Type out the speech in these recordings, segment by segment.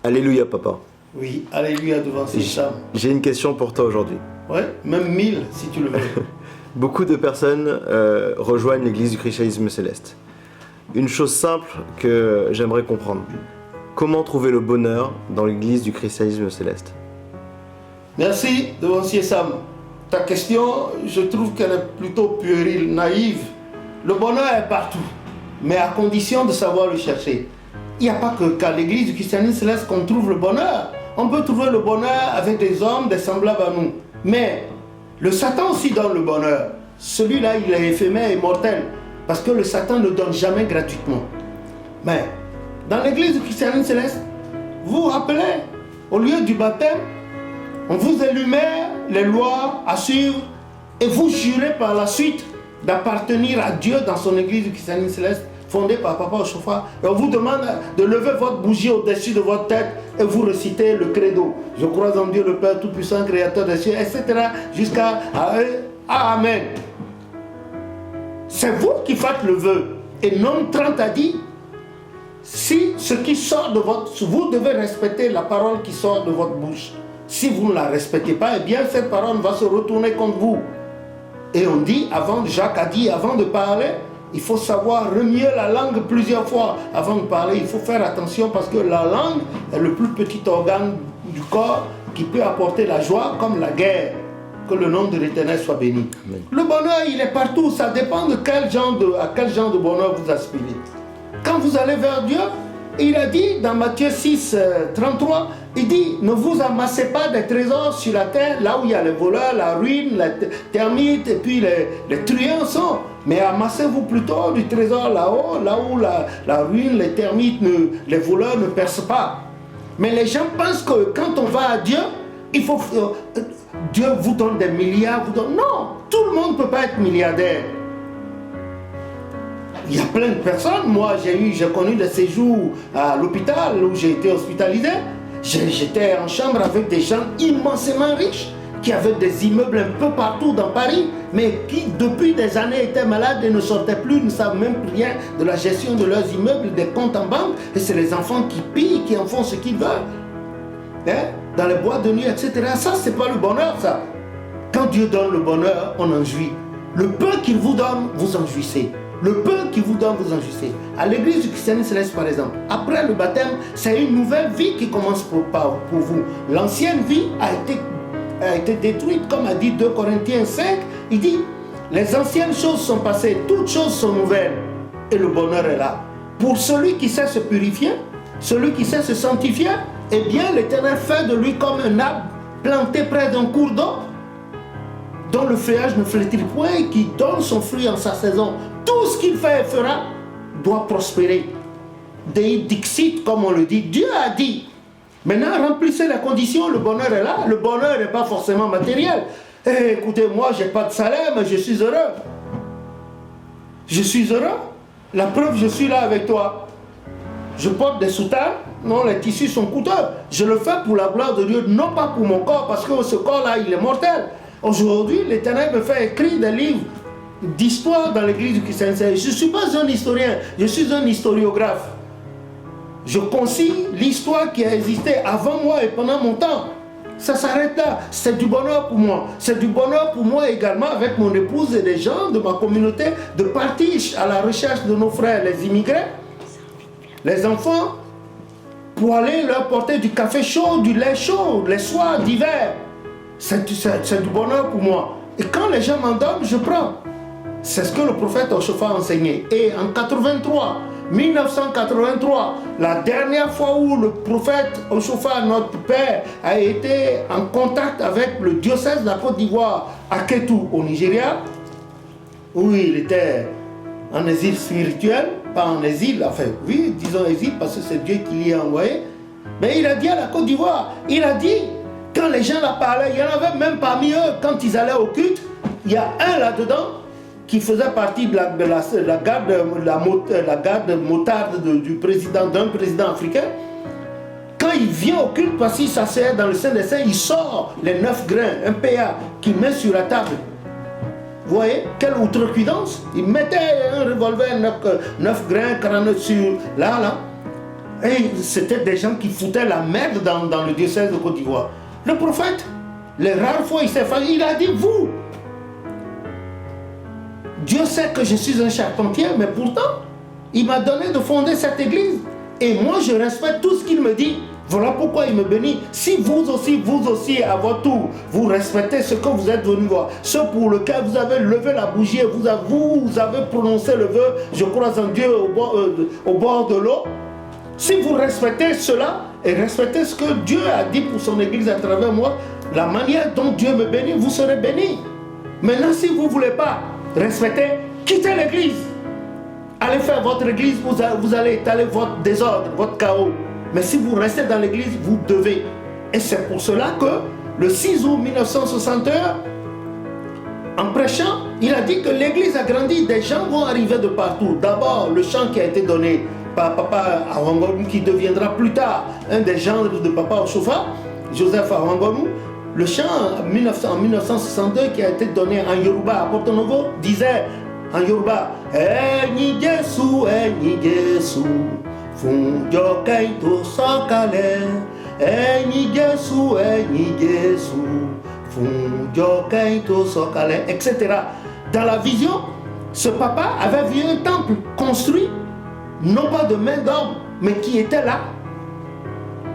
Alléluia, papa. Oui, alléluia devant ces Sam. J'ai une question pour toi aujourd'hui. Ouais, même 1000 si tu le veux. Beaucoup de personnes rejoignent l'église du christianisme céleste. Une chose simple que j'aimerais comprendre. Comment trouver le bonheur dans l'église du christianisme céleste? Merci devancier Sam. Ta question, je trouve qu'elle est plutôt puérile, naïve. Le bonheur est partout, mais à condition de savoir le chercher. Il n'y a pas qu'à l'église du christianisme céleste qu'on trouve le bonheur. On peut trouver le bonheur avec des hommes, des semblables à nous. Mais le Satan aussi donne le bonheur. Celui-là, il est éphémère et mortel. Parce que le Satan ne donne jamais gratuitement. Mais dans l'église du christianisme céleste, vous vous rappelez, au lieu du baptême, on vous énumère les lois à suivre et vous jurez par la suite d'appartenir à Dieu dans son église du christianisme céleste fondée par Papa Ochofa. Et on vous demande de lever votre bougie au-dessus de votre tête et vous recitez le credo. Je crois en Dieu le Père Tout-Puissant, Créateur des cieux, etc. jusqu'à Amen. C'est vous qui faites le vœu. Et Nom 30 a dit, si ce qui sort de votre... Vous devez respecter la parole qui sort de votre bouche. Si vous ne la respectez pas, eh bien cette parole va se retourner contre vous. Et on dit, Jacques a dit, avant de parler, il faut savoir remuer la langue plusieurs fois. Avant de parler, il faut faire attention parce que la langue est le plus petit organe du corps qui peut apporter la joie comme la guerre. Que le nom de l'Éternel soit béni. Amen. Le bonheur, il est partout. Ça dépend de à quel genre de bonheur vous aspirez. Quand vous allez vers Dieu, il a dit dans Matthieu 6, 33, il dit, ne vous amassez pas des trésors sur la terre, là où il y a les voleurs, la ruine, les termites et puis les truands sont. Mais amassez-vous plutôt du trésor là-haut, là où la ruine, les termites, les voleurs ne percent pas. Mais les gens pensent que quand on va à Dieu, il faut... Dieu vous donne des milliards, vous donne... Non, tout le monde ne peut pas être milliardaire. Il y a plein de personnes. Moi, j'ai connu des séjours à l'hôpital où j'ai été hospitalisé. J'étais en chambre avec des gens immensément riches qui avaient des immeubles un peu partout dans Paris, mais qui, depuis des années, étaient malades et ne sortaient plus, ne savent même rien de la gestion de leurs immeubles, des comptes en banque. Et c'est les enfants qui pillent, qui en font ce qu'ils veulent. Hein? Dans les boîtes de nuit, etc. Ça, c'est pas le bonheur, ça. Quand Dieu donne le bonheur, on en jouit. Le peu qu'il vous donne, vous en jouissez. Le peu qu'il vous donne, vous en jouissez. À l'église du christianisme céleste, par exemple, après le baptême, c'est une nouvelle vie qui commence pour vous. L'ancienne vie a été détruite, comme a dit 2 Corinthiens 5. Il dit, les anciennes choses sont passées, toutes choses sont nouvelles. Et le bonheur est là. Pour celui qui sait se purifier, celui qui sait se sanctifier, eh bien, l'Éternel fait de lui comme un arbre planté près d'un cours d'eau, dont le feuillage ne flétrit point et qui donne son fruit en sa saison. Tout ce qu'il fait et fera doit prospérer. Dei dixit, comme on le dit. Dieu a dit. Maintenant, remplissez les conditions, le bonheur est là. Le bonheur n'est pas forcément matériel. Écoutez, moi, je n'ai pas de salaire, mais je suis heureux. Je suis heureux. La preuve, je suis là avec toi. Je porte des soutanes. Non, les tissus sont coûteux. Je le fais pour la gloire de Dieu, non pas pour mon corps, parce que ce corps-là, il est mortel. Aujourd'hui, l'Éternel me fait écrire des livres d'histoire dans l'église du christianisme. Je ne suis pas un historien, je suis un historiographe. Je consigne l'histoire qui a existé avant moi et pendant mon temps. Ça s'arrête là. C'est du bonheur pour moi. C'est du bonheur pour moi également avec mon épouse et les gens de ma communauté de partir à la recherche de nos frères, les immigrés, les enfants, pour aller leur porter du café chaud, du lait chaud, les soirs d'hiver. C'est du bonheur pour moi. Et quand les gens m'en donnent, je prends. C'est ce que le prophète Ochofa a enseigné. Et en 1983, la dernière fois où le prophète Ochofa, notre père, a été en contact avec le diocèse de la Côte d'Ivoire à Kétou, au Nigeria, où il était en exil spirituel, pas en exil, enfin oui, disons exil parce que c'est Dieu qui l'y a envoyé. Mais il a dit à la Côte d'Ivoire, il a dit, quand les gens la parlaient, il y en avait même parmi eux, quand ils allaient au culte, il y a un là-dedans qui faisait partie de la garde motarde d'un président africain. Quand il vient au culte, parce qu'il s'assied dans le Saint des Saints, il sort les 9 grains, un PA, qu'il met sur la table. Vous voyez, quelle outrecuidance. Il mettait un revolver 9 grains, 49 sur là. Et c'était des gens qui foutaient la merde dans le diocèse de Côte d'Ivoire. Le prophète, les rares fois il s'est fait, il a dit, vous, Dieu sait que je suis un charpentier, mais pourtant, il m'a donné de fonder cette église. Et moi, je respecte tout ce qu'il me dit. Voilà pourquoi il me bénit. Si vous aussi, à votre tour, vous respectez ce que vous êtes venu voir, ce pour lequel vous avez levé la bougie, vous avez prononcé le vœu, je crois en Dieu au bord de l'eau. Si vous respectez cela et respectez ce que Dieu a dit pour son église à travers moi, la manière dont Dieu me bénit, vous serez bénis. Maintenant, si vous ne voulez pas respecter, quittez l'église. Allez faire votre église, vous allez étaler votre désordre, votre chaos. Mais si vous restez dans l'église, vous devez. Et c'est pour cela que le 6 août 1961, en prêchant, il a dit que l'église a grandi, des gens vont arriver de partout. D'abord, le chant qui a été donné par Papa Awangonu, qui deviendra plus tard un des gendres de Papa Oshofa, Joseph Awangonu. Le chant en 1962 qui a été donné en Yoruba à Porto Novo disait en Yoruba, Eni Jesu, Funjo Kaito Sokale, Eni Jesu, Funjo Kaito Sokale, etc. Dans la vision, ce papa avait vu un temple construit, non pas de main d'homme, mais qui était là,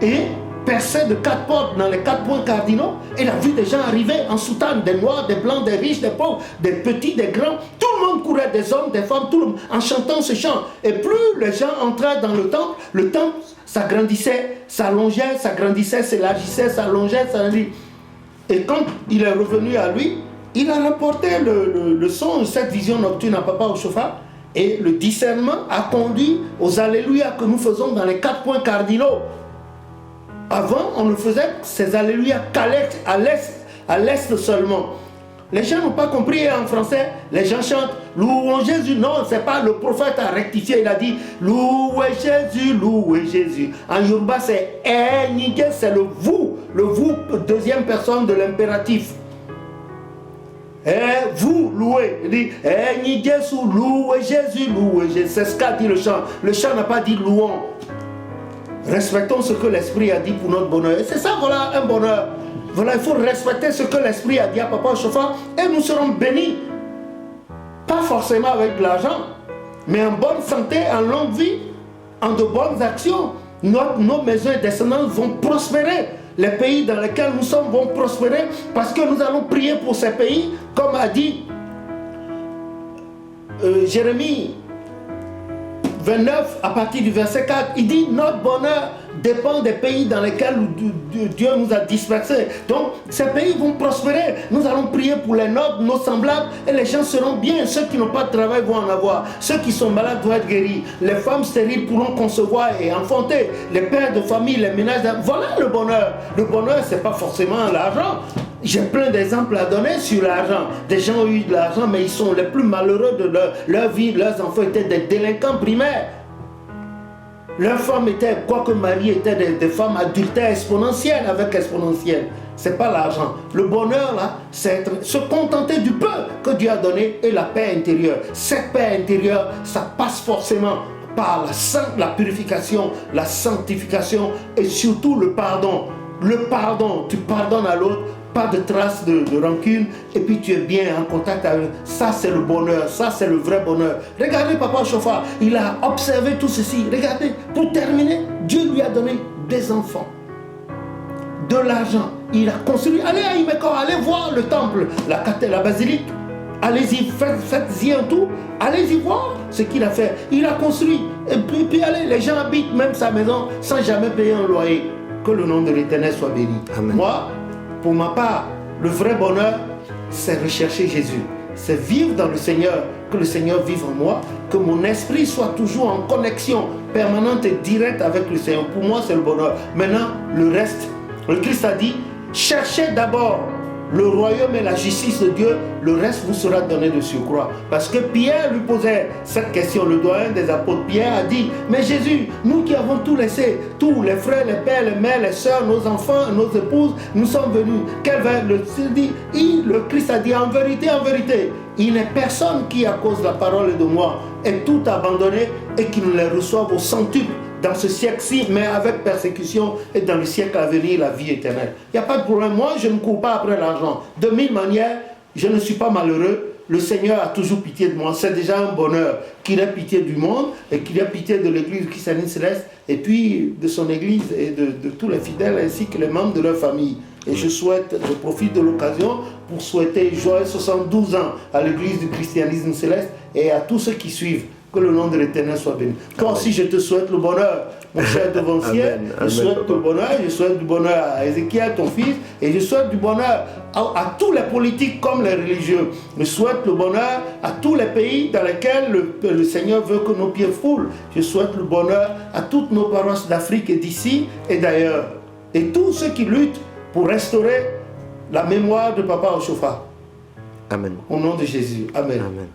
et percé de 4 portes dans les 4 points cardinaux. Il a vu des gens arriver en soutane, des noirs, des blancs, des riches, des pauvres, des petits, des grands. Tout le monde courait, des hommes, des femmes, tout le monde, en chantant ce chant. Et plus les gens entraient dans le temple s'agrandissait, s'allongeait, s'agrandissait, s'élargissait, s'allongeait, s'allongeait. Et quand il est revenu à lui, il a rapporté le son, cette vision nocturne à Papa Oshofa. Et le discernement a conduit aux Alléluia que nous faisons dans les 4 points cardinaux. Avant, on ne faisait ces Alléluia qu'à l'est seulement. Les gens n'ont pas compris en français. Les gens chantent louons Jésus. Non, c'est pas le prophète a rectifié. Il a dit louez Jésus, louez Jésus. En Yoruba, c'est Enige, c'est le vous, deuxième personne de l'impératif. Et vous louez. Il dit Enige, louez Jésus, louez Jésus. C'est ce qu'a dit le chant. Le chant n'a pas dit louons. Respectons ce que l'Esprit a dit pour notre bonheur. Et c'est ça, voilà, un bonheur. Voilà, il faut respecter ce que l'Esprit a dit à Papa Oshofa et nous serons bénis. Pas forcément avec de l'argent, mais en bonne santé, en longue vie, en de bonnes actions. Nos maisons et descendants vont prospérer. Les pays dans lesquels nous sommes vont prospérer parce que nous allons prier pour ces pays, comme a dit Jérémie 29, à partir du verset 4, il dit notre bonheur dépend des pays dans lesquels Dieu nous a dispersés. Donc, ces pays vont prospérer. Nous allons prier pour les nobles, nos semblables, et les gens seront bien. Ceux qui n'ont pas de travail vont en avoir. Ceux qui sont malades vont être guéris. Les femmes stériles pourront concevoir et enfanter. Les pères de famille, les ménages. Voilà le bonheur. Le bonheur, ce n'est pas forcément l'argent. J'ai plein d'exemples à donner sur l'argent. Des gens ont eu de l'argent, mais ils sont les plus malheureux de leur vie. Leurs enfants étaient des délinquants primaires. Leurs femmes étaient, quoique Marie était des femmes adultères exponentielles avec exponentielles. C'est pas l'argent. Le bonheur, là, c'est se contenter du peu que Dieu a donné et la paix intérieure. Cette paix intérieure, ça passe forcément par la purification, la sanctification et surtout le pardon. Le pardon, tu pardonnes à l'autre, pas de traces de rancune, et puis tu es bien en contact avec. Ça, c'est le bonheur, ça, c'est le vrai bonheur. Regardez Papa Oshofa, il a observé tout ceci. Regardez, pour terminer, Dieu lui a donné des enfants, de l'argent. Il a construit. Allez à Imeko, allez voir le temple, la basilique. Allez-y, faites-y un tour. Allez-y voir ce qu'il a fait. Il a construit. Et puis allez, les gens habitent même sa maison sans jamais payer un loyer. Que le nom de l'Éternel soit béni. Amen. Moi, pour ma part, le vrai bonheur, c'est rechercher Jésus. C'est vivre dans le Seigneur, que le Seigneur vive en moi, que mon esprit soit toujours en connexion permanente et directe avec le Seigneur. Pour moi, c'est le bonheur. Maintenant, le reste, le Christ a dit, cherchez d'abord le royaume et la justice de Dieu, le reste vous sera donné de surcroît. Parce que Pierre lui posait cette question, le doyen des apôtres. Pierre a dit, mais Jésus, nous qui avons tout laissé, tous les frères, les pères, les mères, les sœurs, nos enfants, nos épouses, nous sommes venus. Quel va être le Christ a dit, en vérité, il n'est personne qui, à cause de la parole de moi, ait tout abandonné et qui ne les reçoive au centuple dans ce siècle-ci, mais avec persécution, et dans le siècle à venir, la vie éternelle. Il n'y a pas de problème. Moi, je ne cours pas après l'argent. De mille manières, je ne suis pas malheureux. Le Seigneur a toujours pitié de moi. C'est déjà un bonheur qu'il ait pitié du monde et qu'il ait pitié de l'Église christiane céleste et puis de son Église et de tous les fidèles ainsi que les membres de leur famille. Et je profite de l'occasion pour souhaiter joyeux 72 ans à l'Église du christianisme céleste et à tous ceux qui suivent. Que le nom de l'Éternel soit béni. Toi aussi, je te souhaite le bonheur, mon cher devancier. Je souhaite le bonheur, je souhaite du bonheur à Ézéchiel, ton fils, et je souhaite du bonheur à tous les politiques comme les religieux. Je souhaite le bonheur à tous les pays dans lesquels le Seigneur veut que nos pieds foulent. Je souhaite le bonheur à toutes nos paroisses d'Afrique et d'ici et d'ailleurs. Et tous ceux qui luttent pour restaurer la mémoire de Papa Oshofa. Amen. Au nom de Jésus. Amen. Amen.